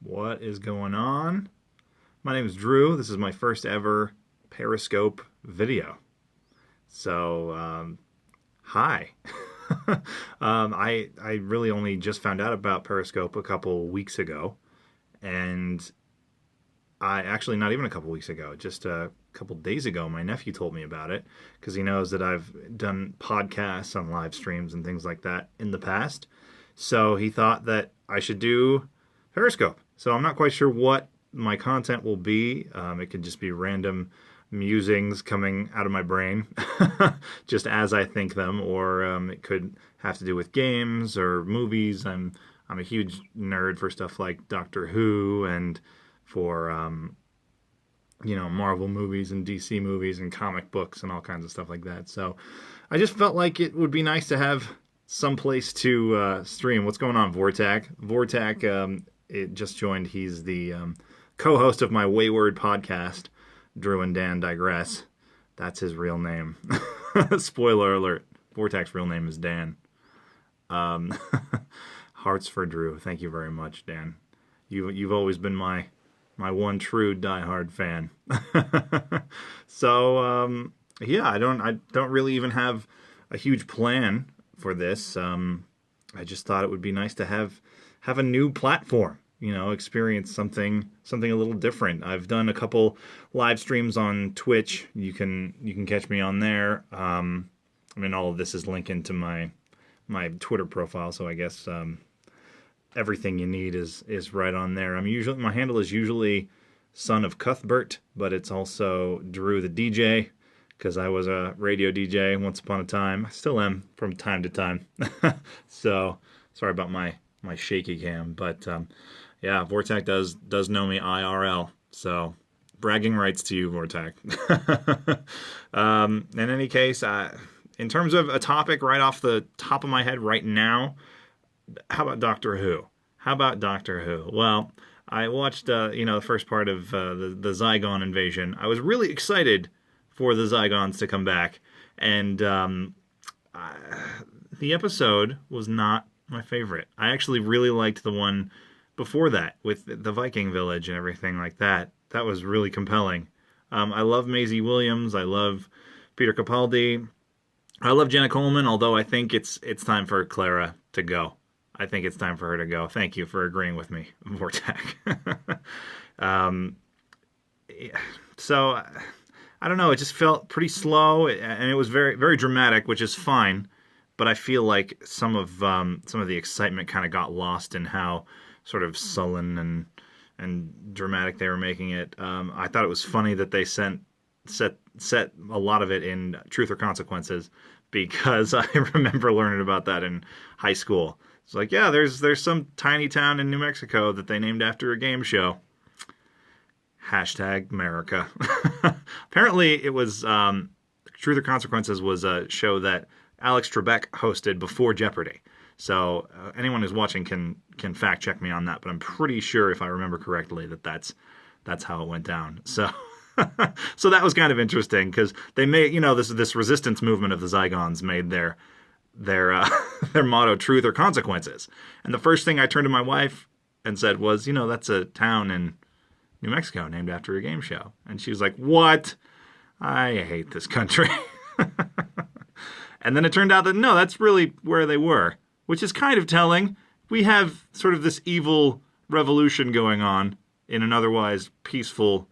What is going on? My name is Drew. This is my first ever Periscope video. So, hi. I really only just found out about Periscope a couple weeks ago, and I actually not even a couple weeks ago, just a couple days ago, my nephew told me about it because he knows that I've done podcasts on live streams and things like that in the past. So he thought that I should do Periscope. So I'm not quite sure what my content will be. It could just be random musings coming out of my brain just as I think them, or it could have to do with games or movies. I'm a huge nerd for stuff like Doctor Who and for Marvel movies and DC movies and comic books and all kinds of stuff like that. So I just felt like it would be nice to have some place to stream. What's going on, Vortak? Vortak, it just joined. He's the co-host of my Wayward podcast, Drew and Dan Digress. That's his real name. Spoiler alert. Vortak's real name is Dan. Hearts for Drew. Thank you very much, Dan. You've always been my one true diehard fan. So yeah, I don't really even have a huge plan for this. I just thought it would be nice to have a new platform, experience something a little different. I've done a couple live streams on Twitch. You can catch me on there. All of this is linked to my Twitter profile, so I guess everything you need is right on there. My handle is usually Son of Cuthbert, but it's also Drew the DJ, because I was a radio DJ once upon a time. I still am from time to time. So sorry about my shaky cam, but yeah, Vortak does know me IRL. So bragging rights to you, Vortak. In any case, in terms of a topic right off the top of my head right now, how about Doctor Who? Well, I watched the first part of the Zygon invasion. I was really excited for the Zygons to come back, and the episode was not my favorite. I actually really liked the one before that with the Viking village and everything like that. That was really compelling. I love Maisie Williams. I love Peter Capaldi. I love Jenna Coleman, although I think it's time for Clara to go. I think it's time for her to go. Thank you for agreeing with me, Vortak. So I don't know. It just felt pretty slow, and it was very, very dramatic, which is fine. But I feel like some of the excitement kind of got lost in how sort of sullen and dramatic they were making it. I thought it was funny that they set a lot of it in Truth or Consequences, because I remember learning about that in high school. It's like, yeah, there's some tiny town in New Mexico that they named after a game show. Hashtag America. Apparently, it was Truth or Consequences was a show that Alex Trebek hosted before Jeopardy. So anyone who's watching can fact check me on that, but I'm pretty sure, if I remember correctly, that's how it went down. So so that was kind of interesting, because they made this resistance movement of the Zygons made their motto Truth or Consequences. And the first thing I turned to my wife and said was, that's a town in New Mexico named after a game show. And she was like, what? I hate this country. And then it turned out that no, that's really where they were, which is kind of telling. We have sort of this evil revolution going on in an otherwise peaceful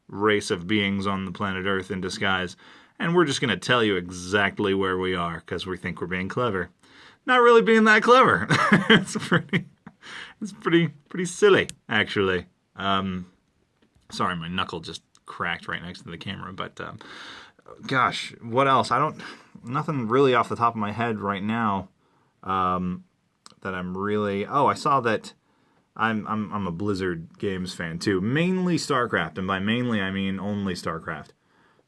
race of beings on the planet Earth in disguise. And we're just going to tell you exactly where we are because we think we're being clever. Not really being that clever. It's pretty silly, actually. Sorry, my knuckle just cracked right next to the camera. But gosh, what else? Nothing really off the top of my head right now that I'm really. Oh, I saw that. I'm a Blizzard games fan too. Mainly StarCraft, and by mainly I mean only StarCraft.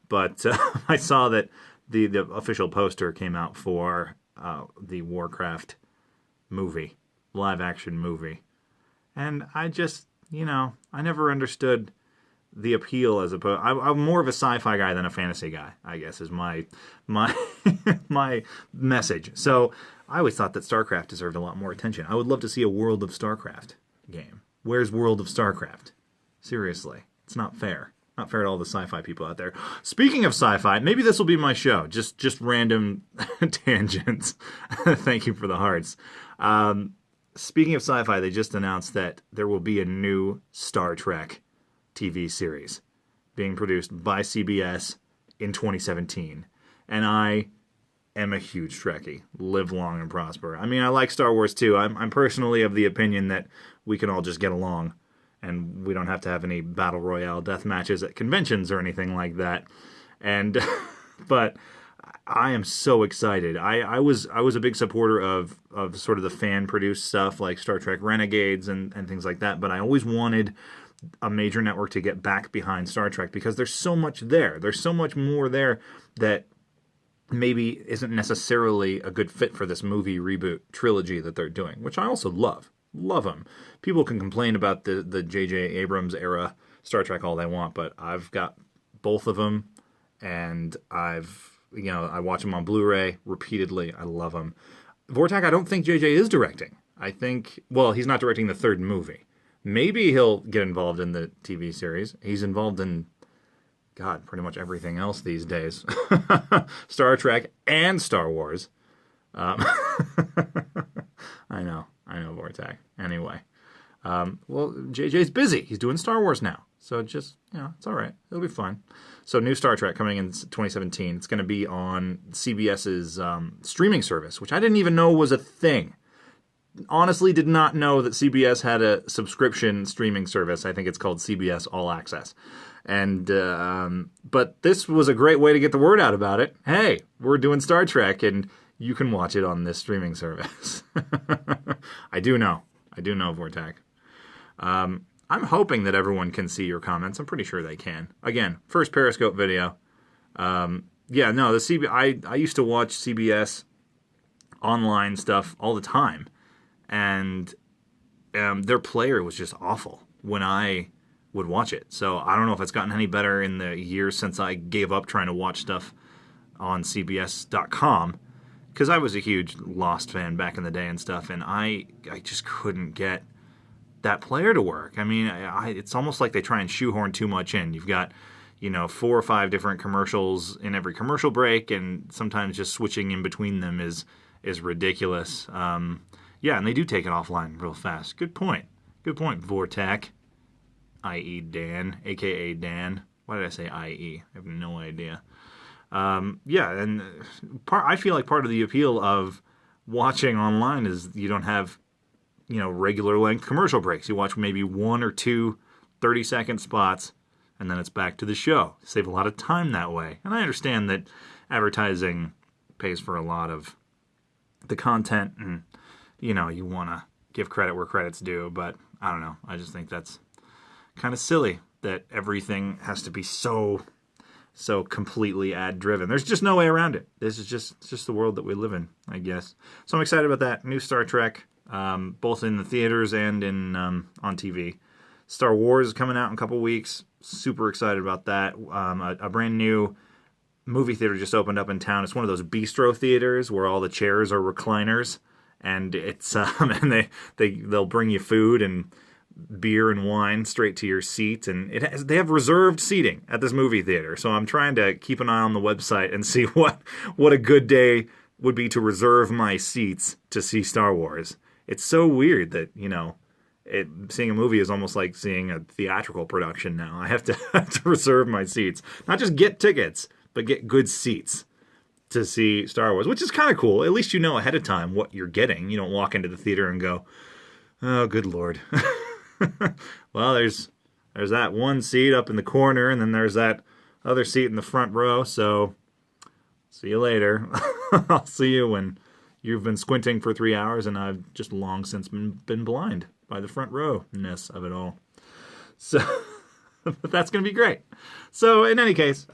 But I saw that the official poster came out for the Warcraft movie, live action movie, and I just I never understood the appeal as opposed. I'm more of a sci-fi guy than a fantasy guy, I guess, is my my message. So I always thought that StarCraft deserved a lot more attention. I would love to see a World of StarCraft game. Where's World of StarCraft? Seriously, it's not fair. Not fair to all the sci-fi people out there. Speaking of sci-fi, maybe this will be my show. Just random tangents. Thank you for the hearts. Speaking of sci-fi, they just announced that there will be a new Star Trek TV series being produced by CBS in 2017. And I am a huge Trekkie. Live long and prosper. I mean, I like Star Wars too. I'm personally of the opinion that we can all just get along and we don't have to have any battle royale death matches at conventions or anything like that. And but I am so excited. I was a big supporter of sort of the fan produced stuff like Star Trek Renegades and things like that, but I always wanted a major network to get back behind Star Trek because there's so much there. There's so much more there that maybe isn't necessarily a good fit for this movie reboot trilogy that they're doing, which I also love. Love them. People can complain about the J.J. Abrams era Star Trek all they want, but I've got both of them, and I watch them on Blu-ray repeatedly. I love them. Vortak, I don't think J.J. is directing. I think, well, he's not directing the third movie. Maybe he'll get involved in the TV series. He's involved in, God, pretty much everything else these days. Star Trek and Star Wars. I know, Vortak. Anyway. Well, JJ's busy. He's doing Star Wars now. So just, it's all right. It'll be fun. So new Star Trek coming in 2017. It's going to be on CBS's streaming service, which I didn't even know was a thing. Honestly, did not know that CBS had a subscription streaming service. I think it's called CBS All Access. And but this was a great way to get the word out about it. Hey, we're doing Star Trek, and you can watch it on this streaming service. I do know, Vortak. I'm hoping that everyone can see your comments. I'm pretty sure they can. Again, first Periscope video. I used to watch CBS online stuff all the time, and their player was just awful when I would watch it. So I don't know if it's gotten any better in the years since I gave up trying to watch stuff on CBS.com, because I was a huge Lost fan back in the day and stuff, and I just couldn't get that player to work. I mean, it's almost like they try and shoehorn too much in. You've got, 4 or 5 different commercials in every commercial break, and sometimes just switching in between them is ridiculous. And they do take it offline real fast. Good point, Vortak, i.e. Dan, a.k.a. Dan. Why did I say I.e.? I have no idea. I feel like part of the appeal of watching online is you don't have, regular length commercial breaks. You watch maybe 1 or 2 30-second spots, and then it's back to the show. Save a lot of time that way. And I understand that advertising pays for a lot of the content, and, you want to give credit where credit's due, but I don't know. I just think that's kind of silly that everything has to be so completely ad-driven. There's just no way around it. This is just the world that we live in, I guess. So I'm excited about that. New Star Trek, both in the theaters and on TV. Star Wars is coming out in a couple weeks. Super excited about that. A brand new movie theater just opened up in town. It's one of those bistro theaters where all the chairs are recliners, and it's and they'll bring you food and beer and wine straight to your seat, and they have reserved seating at this movie theater. So I'm trying to keep an eye on the website and see what a good day would be to reserve my seats to see Star Wars. It's so weird that seeing a movie is almost like seeing a theatrical production now. I have to reserve my seats, not just get tickets, but get good seats to see Star Wars, which is kind of cool. At least you know ahead of time what you're getting. You don't walk into the theater and go, "Oh, good Lord." Well, there's that one seat up in the corner, and then there's that other seat in the front row, so see you later. I'll see you when you've been squinting for 3 hours, and I've just long since been blind by the front row-ness of it all. So, but that's going to be great. So, in any case,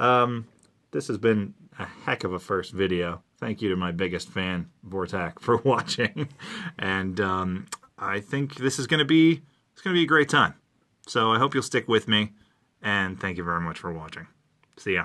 this has been a heck of a first video. Thank you to my biggest fan, Vortak, for watching. And I think this is going to be a great time. So I hope you'll stick with me, and thank you very much for watching. See ya.